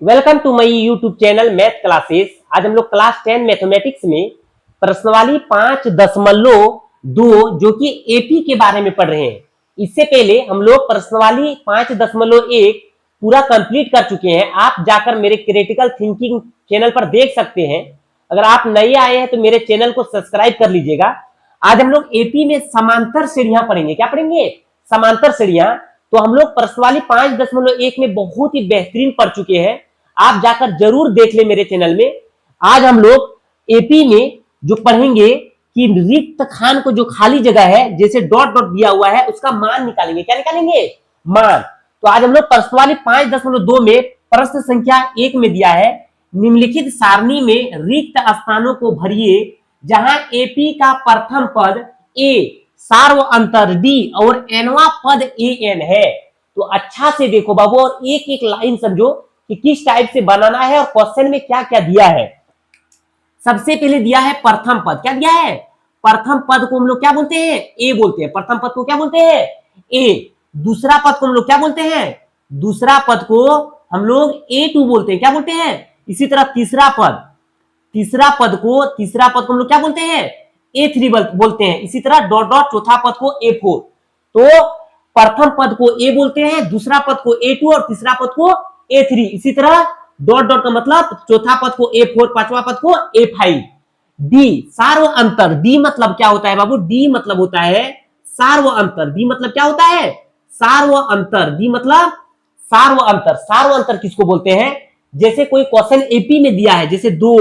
Welcome to my YouTube channel math classes. आज हम लोग क्लास 10 मैथमेटिक्स में प्रश्नावली 5.2 जो कि एपी के बारे में पढ़ रहे हैं। इससे पहले हम लोग प्रश्नावली 5.1 पूरा कंप्लीट कर चुके हैं। आप जाकर मेरे क्रिटिकल थिंकिंग चैनल पर देख सकते हैं। अगर आप नए आए हैं तो मेरे चैनल को सब्सक्राइब कर लीजिएगा। आज हम लोग एपी में समांतर श्रेणियां पढ़ेंगे। क्या पढ़ेंगे? समांतर श्रेणियां। तो हम लोग प्रश्नावली 5.1 में बहुत ही बेहतरीन पढ़ चुके हैं। आप जाकर जरूर देख ले मेरे चैनल में। आज हम लोग एपी में जो पढ़ेंगे कि रिक्त खान को जो खाली जगह है जैसे डॉट डॉट दिया हुआ है उसका मान निकालेंगे। क्या निकालेंगे? मान। तो आज हम लोग प्रश्नावली 5.2 में प्रश्न संख्या 1 में दिया है, निम्नलिखित सारणी में रिक्त स्थानों को भरिए जहां एपी का प्रथम पद ए सार्व अंतर डी और एनवा पद ए एन है। तो अच्छा से देखो बाबू और एक एक लाइन समझो कि किस टाइप से बनाना है और क्वेश्चन में क्या क्या दिया है। सबसे पहले दिया है प्रथम पद। क्या दिया है? प्रथम पद को हम लोग क्या बोलते हैं? ए बोलते हैं। प्रथम पद को क्या बोलते हैं? ए। दूसरा पद को हम लोग क्या बोलते हैं? दूसरा पद को हम लोग A2 बोलते हैं। क्या बोलते हैं? इसी तरह तीसरा पद को हम लोग क्या बोलते हैं? A3 बोलते हैं। इसी तरह डॉट डॉट चौथा पद को A4। तो प्रथम पद को ए बोलते हैं, दूसरा पद को A2 और तीसरा पद को A3। इसी तरह डॉट डॉट का मतलब चौथा पद को A4, पांचवा पद को A5। डी सार्व अंतर। डी मतलब क्या होता है बाबू? डी मतलब होता है सार्व अंतर। डी मतलब क्या होता है? सार्व अंतर। डी मतलब सार्व अंतर। सार्व अंतर किसको बोलते हैं? जैसे कोई क्वेश्चन एपी में दिया है जैसे 2,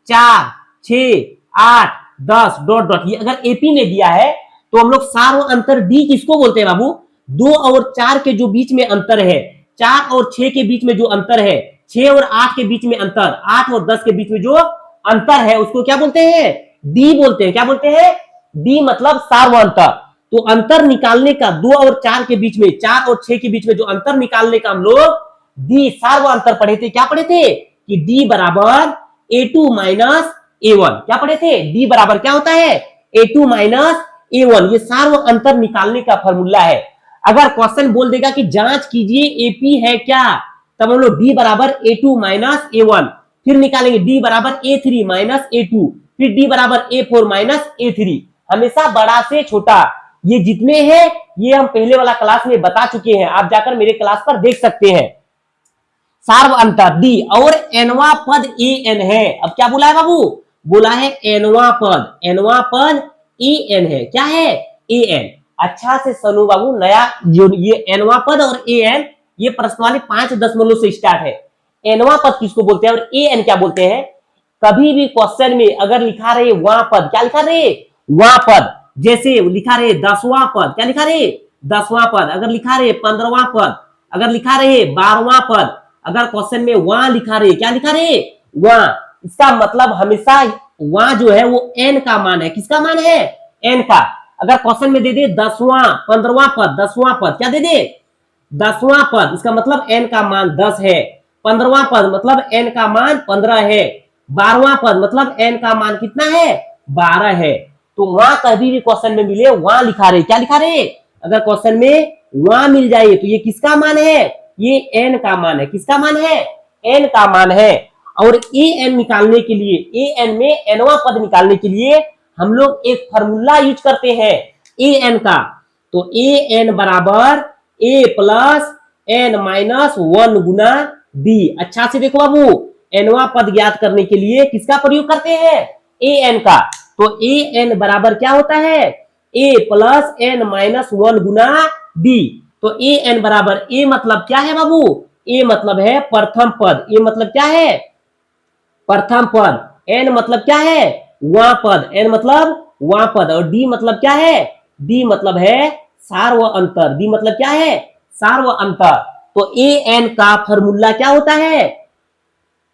4, 6, 8, 10 डॉट डॉट, ये अगर एपी में दिया है तो हम लोग सार्व अंतर डी किसको बोलते हैं बाबू? 2 और 4 के जो बीच में अंतर है, 4 और 6 के बीच में जो अंतर है, 6 और 8 के बीच में अंतर, 8 और 10 के बीच में जो अंतर है उसको क्या बोलते हैं? डी बोलते हैं। क्या बोलते हैं? डी मतलब सार्व अंतर। तो अंतर निकालने का 2 और 4 के बीच में, 4 और 6 के बीच में जो अंतर निकालने का हम लोग डी सार्व अंतर पढ़े थे। क्या पढ़े थे? कि डी बराबर A2 माइनस A1। क्या पढ़े थे? डी बराबर क्या होता है? A2 minus A1। ये सार्व अंतर निकालने का फॉर्मूला है। अगर क्वेश्चन बोल देगा कि जांच कीजिए एपी है क्या, तब हम लोग डी बराबर A2 माइनस A1, फिर निकालेंगे डी बराबर A3 माइनस A2, फिर डी बराबर A4 माइनस A3। हमेशा बड़ा से छोटा। ये जितने हैं ये हम पहले वाला क्लास में बता चुके हैं। आप जाकर मेरे क्लास पर देख सकते हैं। सार्व अंतर डी और एनवा पद ए एन है। अब क्या बोला है बाबू? बोला है एनवा पद। एनवा पद ए एन है। क्या है? A N. अच्छा से सुनो बाबू, नया जो ये एनवा पद और ए एन ये प्रश्नावली 5.0 से स्टार्ट है। एनवा पद किसको बोलते हैं और ए एन क्या बोलते हैं? कभी भी क्वेश्चन में अगर लिखा रहे वहां पद, क्या लिखा रहे? वहां पद। जैसे लिखा रहे 10वां पद, क्या लिखा रहे? 10वां पद। अगर लिखा रहे 15वां पद, अगर लिखा रहे 12वां पद, अगर क्वेश्चन में वहां लिखा रहे, क्या लिखा रहे? वहां। इसका मतलब हमेशा वहां जो है वो एन का मान है। किसका मान है? एन का। अगर क्वेश्चन में दे दे 10वां 15वां पद, 10वां पद, क्या दे दे? 10वां पद, इसका मतलब एन का मान 10 है। 15वां पद मतलब एन का मान 15 है। 12वां पद मतलब एन का मान कितना है? 12 है। तो वहां कभी भी क्वेश्चन में मिले वहां लिखा रहे। क्या लिखा रहे? अगर क्वेश्चन में वहां मिल जाए तो ये किसका मान है? ये एन का मान है। किसका मान है? एन का मान है। और ए एन निकालने के लिए, ए एन में एनवा पद निकालने के लिए हम लोग एक फॉर्मूला यूज करते हैं ए एन का। तो ए एन बराबर ए प्लस एन माइनस 1 गुना डी। अच्छा से देखो बाबू, एनवा पद ज्ञात करने के लिए किसका प्रयोग करते हैं? ए एन का। तो ए एन बराबर क्या होता है? ए प्लस एन माइनस 1 गुना डी। तो ए एन बराबर ए मतलब क्या है बाबू? ए मतलब है प्रथम पद। ए मतलब क्या है? प्रथम पद। एन मतलब क्या है? वहां पद। एन मतलब वहां पद। और डी मतलब क्या है? डी मतलब है सार्व अंतर। डी मतलब क्या है? सार्व अंतर। तो ए एन का फॉर्मूला क्या होता है?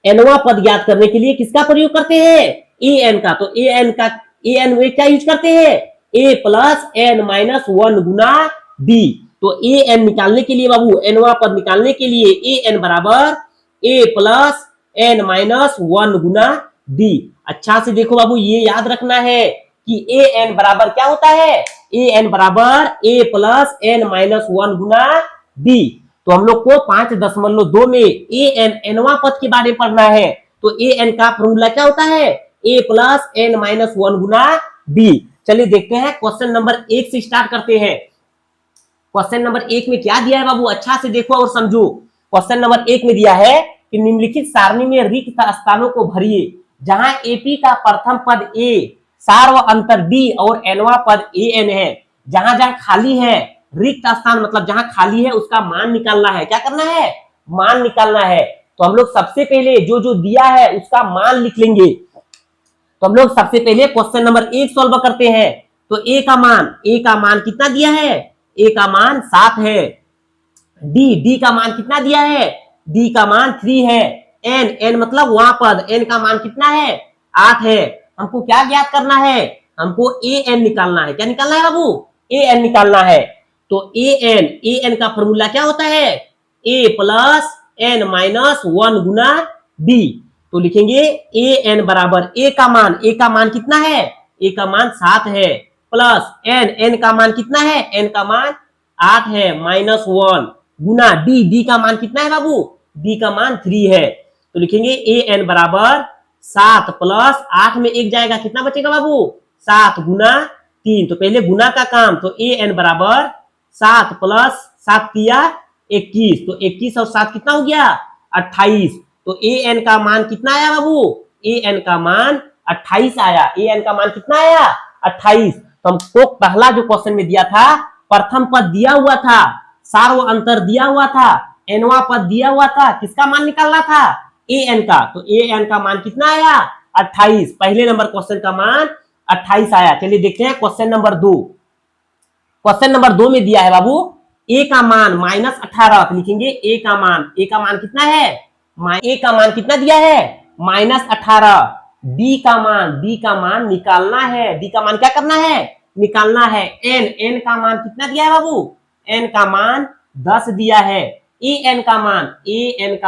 एनवा पद ज्ञात करने के लिए किसका प्रयोग करते हैं? ए एन का। तो ए एन का, ए एन में क्या यूज करते हैं? ए प्लस एन माइनस 1 गुना डी। तो ए एन निकालने के लिए बाबू, एनवा पद निकालने के लिए ए एन बराबर ए प्लस एन माइनस 1 गुना डी। अच्छा से देखो बाबू, ये याद रखना है कि ए एन बराबर क्या होता है? ए एन बराबर ए प्लस एन माइनस 1 गुना डी। तो तो हम लोग को 5.2 में ए एन एनवा पद के बारे में पढ़ना है। तो ए एन का फॉर्मूला क्या होता है, ए प्लस एन माइनस 1 गुना डी। चलिए देखते हैं क्वेश्चन नंबर 1 से स्टार्ट करते हैं। क्वेश्चन नंबर 1 में क्या दिया है बाबू, अच्छा से देखो और समझो। क्वेश्चन नंबर 1 में दिया है कि निम्नलिखित सारणी में रिक्त स्थानों को भरिए जहां एपी का प्रथम पद ए, सार व अंतर डी और एनवा पद ए एन है। जहां जहां खाली है, रिक्त स्थान मतलब जहां खाली है उसका मान निकालना है। क्या करना है, मान निकालना है। तो हम लोग सबसे पहले जो जो दिया है उसका मान लिख लेंगे। तो हम लोग सबसे पहले क्वेश्चन नंबर 1 सॉल्व करते हैं। तो ए का मान कितना दिया है, ए का मान 7 है। डी का मान कितना दिया है, डी का मान 3 है। एन मतलब वहां पद, एन का मान कितना है, 8 है। हमको क्या ज्ञात करना है, हमको ए एन निकालना है। क्या निकालना है बाबू, ए एन निकालना है। तो ए एन का फॉर्मूला क्या होता है, ए प्लस एन माइनस 1 गुना डी। तो लिखेंगे ए एन बराबर ए का मान कितना है, ए का मान 7 है, प्लस एन का मान कितना है, एन का मान 8 है, माइनस 1 गुना डी का मान कितना है बाबू, डी का मान 3 है। तो लिखेंगे ए एन बराबर 7 प्लस 8 में 1 जाएगा, कितना बचेगा बाबू, 7 गुना 3। तो पहले गुना का काम, तो ए एन बराबर 7 प्लस 7 किया 21, तो 21 और 7 कितना हो गया, 28। तो ए एन का मान कितना आया बाबू, ए एन का मान 28 आया। ए एन का मान कितना आया, 28। तो हमको पहला जो क्वेश्चन में दिया था, प्रथम पद दिया हुआ था, सार व अंतर दिया हुआ था, एनवा पद दिया हुआ था, किसका मान निकालना था, ए एन का। तो ए एन का मान कितना आया, 28। पहले नंबर क्वेश्चन का मान 28 आया। चलिए देखते हैं क्वेश्चन नंबर 2। क्वेश्चन नंबर 2 में दिया है बाबू ए का मान -18। तो लिखेंगे ए का मान कितना है, ए का मान कितना दिया है, -18। डी का मान निकालना है। डी का मान क्या करना है, निकालना है। एन का मान कितना दिया है बाबू, एन का मान 10 दिया है। ए एन का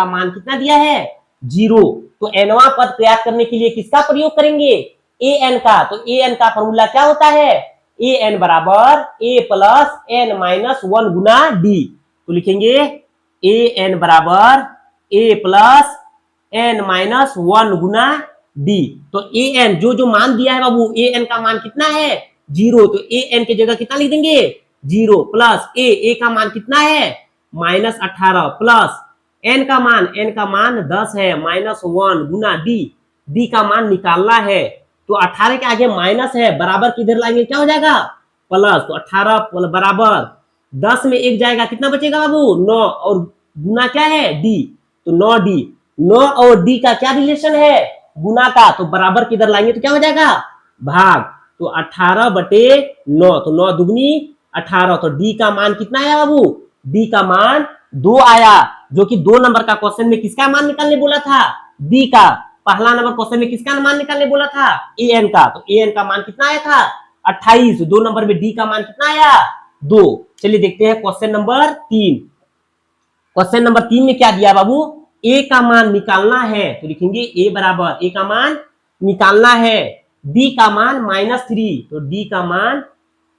मान कितना दिया है, 0। तो एनवा पद प्रयास करने के लिए किसका प्रयोग करेंगे, ए एन का। तो ए एन का फॉर्मूला क्या होता है, ए एन बराबर ए प्लस एन माइनस 1 गुना डी। तो लिखेंगे ए एन बराबर ए प्लस एन माइनस 1 गुना डी। तो ए एन जो मान दिया है बाबू, ए एन का मान कितना है, 0। तो ए एन की जगह कितना लिख देंगे, 0 प्लस ए का मान कितना है, -18 प्लस एन का मान 10 है, -1 गुना डी का मान निकालना है। तो 18 के आगे माइनस है, बराबर किधर लाएंगे, क्या हो जाएगा, प्लस। तो 18 बराबर 10 में 1 जाएगा, कितना बचेगा बाबू, 9 और गुना क्या है, डी। तो 9D, 9 और डी का क्या रिलेशन है, गुना का। तो बराबर किधर लाएंगे तो क्या हो जाएगा, भाग। तो 18/9, तो 9 दुगनी 18। तो डी का मान कितना आया बाबू, डी का मान 2 आया, जो कि 2 नंबर का क्वेश्चन में किसका मान निकालने बोला था, डी का। पहला नंबर क्वेश्चन में किसका मान निकालने बोला था, ए एन का। तो ए एन का मान कितना आया था, 28। 2 नंबर में डी का मान कितना आया, 2। चलिए देखते हैं क्वेश्चन नंबर 3। क्वेश्चन नंबर 3 में क्या दिया बाबू, ए का मान निकालना है। तो लिखेंगे ए बराबर ए का मान निकालना है, डी का मान -3। तो डी का मान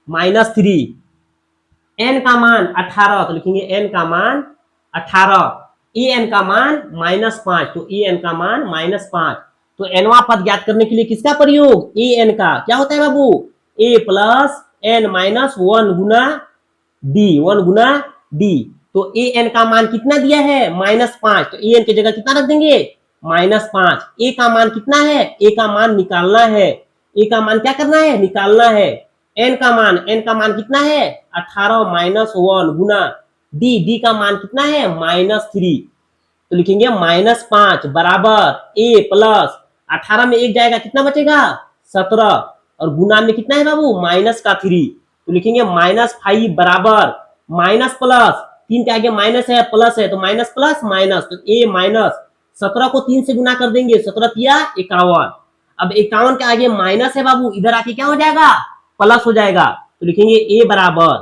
-3, एन का मान 18। तो लिखेंगे एन का मान 18, ए एन का मान -5। तो ए एन का मान -5। तो एनवा पद ज्ञात करने के लिए किसका प्रयोग, ए एन का। क्या होता है बाबू, ए प्लस एन माइनस 1 गुना डी, 1 गुना डी। तो ए एन का मान कितना दिया है, -5। तो ए एन की जगह कितना रख देंगे, -5। ए का मान कितना है, ए का मान निकालना है। ए का मान क्या करना है, निकालना है। एन का मान कितना है, 18 - 1 गुना डी का मान कितना है, -3। तो लिखेंगे -5 बराबर ए प्लस 18 में 1 जाएगा, कितना बचेगा, 17। और गुना में कितना है बाबू, -3। तो लिखेंगे -5 बराबर माइनस प्लस, 3 के आगे माइनस है, प्लस है, तो माइनस प्लस माइनस। तो ए माइनस 17 को 3 से गुना कर देंगे, 17 किया 51। अब 51 के आगे माइनस है बाबू, इधर आके क्या हो जाएगा, प्लस हो जाएगा। तो लिखेंगे ए बराबर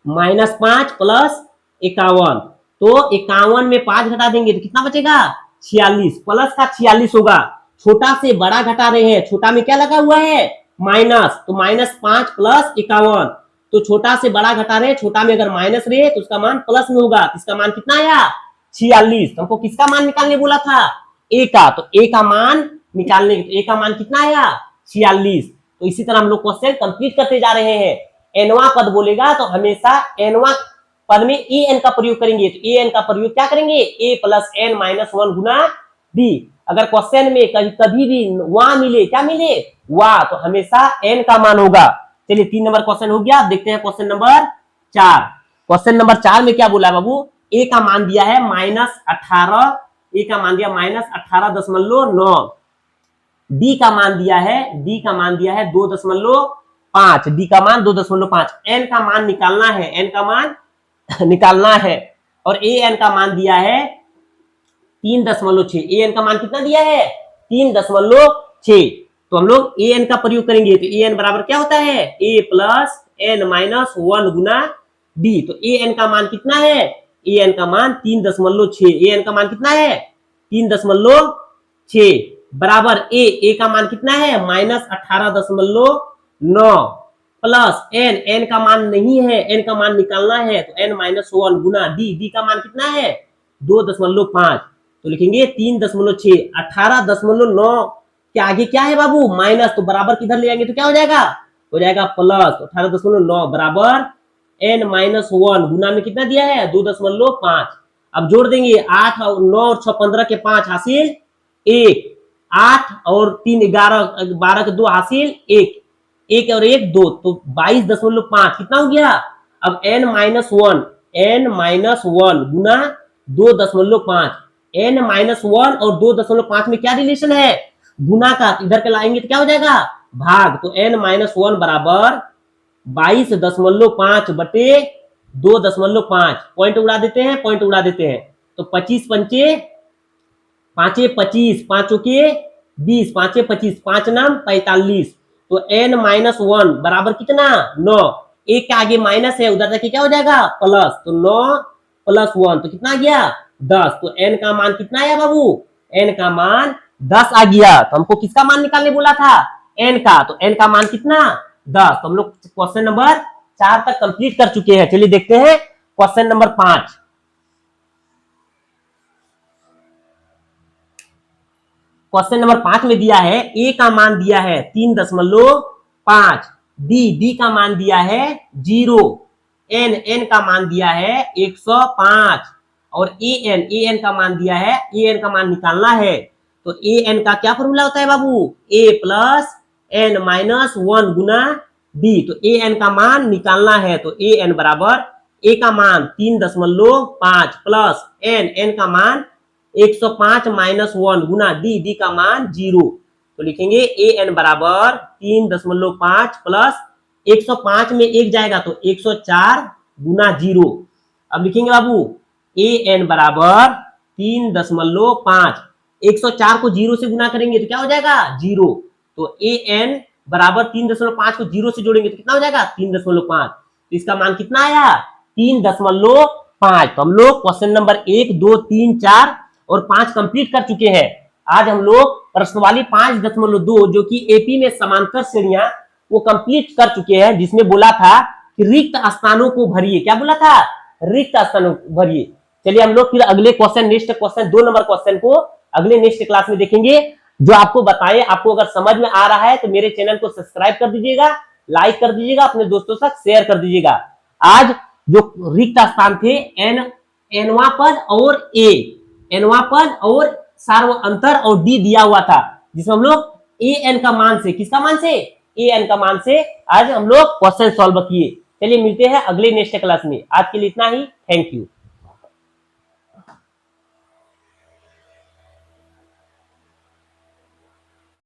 -5 प्लस 51। तो 51 में 5 घटा देंगे तो कितना बचेगा, 46। प्लस का 46 होगा, छोटा से बड़ा घटा रहे हैं, छोटा में क्या लगा हुआ है, माइनस। तो -5 प्लस 51, तो छोटा से बड़ा घटा रहे, छोटा में अगर माइनस रहे तो उसका मान प्लस में होगा। इसका मान कितना आया 46। हमको किसका मान निकालने बोला था ए का, तो ए का मान निकालने, ए का मान कितना आया 46। तो इसी तरह हम लोग क्वेश्चन कंप्लीट करते जा रहे हैं। एनवा पद बोलेगा तो हमेशा एनवा पद में ए एन का प्रयोग करेंगे। तो ए एन का प्रयोग क्या करेंगे ए प्लस एन माइनस 1 गुना डी। अगर क्वेश्चन में कभी भी वहां मिले, क्या मिले वाह, तो हमेशा एन का मान होगा। चलिए 3 नंबर क्वेश्चन हो गया। देखते हैं क्वेश्चन नंबर 4। क्वेश्चन नंबर 4 में क्या बोला है बाबू, ए का मान दिया है -18, ए का मान दिया -18.9, डी का मान दिया है 2.5, डी का मान 2.5, एन का मान निकालना है, एन का मान निकालना है, और ए एन का मान दिया है 3.6। ए एन का मान कितना दिया है 3.6। तो हम लोग ए एन का प्रयोग करेंगे। तो ए एन बराबर क्या होता है ए प्लस एन माइनस 1 गुना डी। तो ए एन का मान कितना है ए एन का मान 3.6। ए एन का मान कितना है 3.6 बराबर ए का मान कितना है -18.9 प्लस एन का मान नहीं है, एन का मान निकालना है, तो एन माइनस 1 गुना डी का मान कितना है 2.5। तो लिखेंगे 3.6, 18.9 के आगे क्या है बाबू माइनस, तो बराबर किधर ले जाएंगे तो क्या हो जाएगा प्लस। तो 18.9 बराबर एन माइनस 1 गुना में कितना दिया है 2.5। अब जोड़ देंगे 8 और 9 और 6 15 के 5 हासिल 1, 8 और 3 11 12 के 2 हासिल 1, 1 और 1 2, तो 22.5 कितना हो गया। अब n माइनस 1 गुना 2.5, n माइनस 1 और 2.5 में क्या रिलेशन है गुना का, इधर के लाएंगे तो क्या हो जाएगा भाग। तो n माइनस 1 बराबर 22.5 बटे 2.5, पॉइंट उड़ा देते हैं, तो 25 पंचे 25, 5 के 20, 5 25, 5 नाम 45। तो n माइनस 1 बराबर कितना 9, एक के आगे माइनस है, उधर जाके क्या हो जाएगा प्लस, तो 9 प्लस 1 तो कितना आ गया 10। तो n का मान कितना आया बाबू, n का मान 10 आ गया। तो हमको किसका मान निकालने बोला था n का, तो n का मान कितना 10। तो हम लोग क्वेश्चन नंबर 4 तक कंप्लीट कर चुके हैं। चलिए देखते हैं क्वेश्चन नंबर 5। क्वेश्चन नंबर 5 में दिया है ए का मान दिया है 3.5, डी का मान दिया है 0, एन का मान दिया है 105, और ए एन का मान दिया है, ए एन का मान निकालना है। तो ए एन का क्या फॉर्मूला होता है बाबू ए प्लस एन माइनस 1 गुना डी। तो ए एन का मान निकालना है। तो ए एन बराबर ए का मान 3.5 प्लस एन का मान 105 माइनस 1 गुना डी का मान 0। तो लिखेंगे ए एन बराबर 3.5 प्लस 105 में 1 जाएगा तो 104 गुना 0। अब लिखेंगे बाबू ए एन बराबर 3.5, 104 को 0 से गुना करेंगे तो क्या हो जाएगा 0। तो ए एन बराबर 3.5 को 0 से जोड़ेंगे तो कितना हो जाएगा 3.5। तो इसका मान कितना आया 3.5। तो हम लोग क्वेश्चन नंबर 1 2 3 4 और 5 कंप्लीट कर चुके हैं। आज हम लोग प्रश्नवाली 5.2 जो कि एपी में समांतर श्रेणियां वो कंप्लीट कर चुके हैं, जिसमें बोला था कि रिक्त स्थानों को भरिए। क्या बोला था रिक्त स्थानों को भरिए। चलिए हम लोग फिर अगले question, next question 2 number question को अगले नेक्स्ट क्लास में देखेंगे, जो आपको बताए। आपको अगर समझ में आ रहा है तो मेरे चैनल को सब्सक्राइब कर दीजिएगा, लाइक कर दीजिएगा, अपने दोस्तों तक शेयर कर दीजिएगा। आज जो रिक्त स्थान थे एनवा पद और एनवा पद और सार्व अंतर और डी दिया हुआ था, जिसमें हम लोग ए एन का मान से, किसका मान से ए एन का मान से आज हम लोग क्वेश्चन सॉल्व किए। चलिए मिलते हैं अगले नेक्स्ट क्लास में। आज के लिए इतना ही। Thank you.